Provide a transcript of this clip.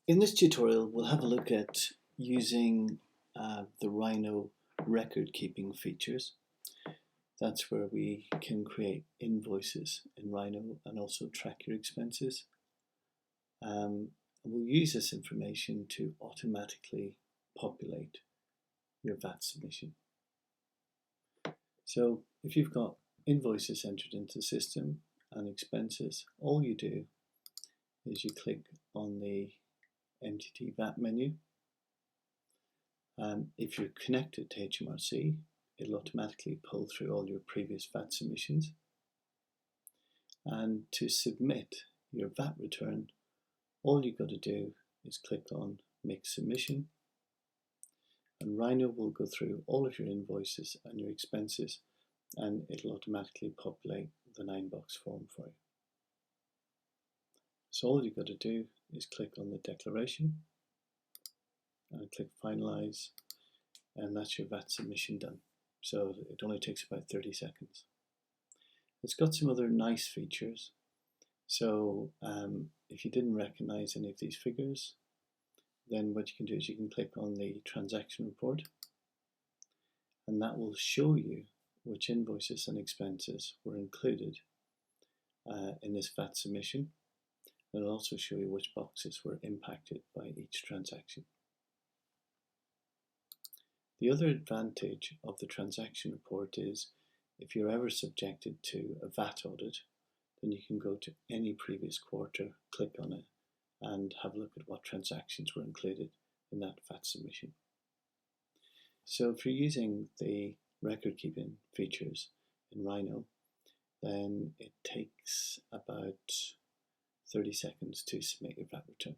In this tutorial, we'll have a look at using the Rhino record keeping features. That's where we can create invoices in Rhino and also track your expenses. We'll use this information to automatically populate your VAT submission. So if you've got invoices entered into the system and expenses, all you do is you click on the MTD VAT menu. If you're connected to HMRC, it'll automatically pull through all your previous VAT submissions. And to submit your VAT return, all you've got to do is click on Make Submission, and Rhino will go through all of your invoices and your expenses, and it'll automatically populate the 9-box form for you. So all you've got to do is click on the declaration and click Finalize, and that's your VAT submission done. So it only takes about 30 seconds. It's got some other nice features. So if you didn't recognize any of these figures, then what you can do is you can click on the transaction report, and that will show you which invoices and expenses were included in this VAT submission. It'll also show you which boxes were impacted by each transaction. The other advantage of the transaction report is if you're ever subjected to a VAT audit, then you can go to any previous quarter, click on it, and have a look at what transactions were included in that VAT submission. So if you're using the record keeping features in Rhino, then it takes about 30 seconds to submit your VAT return.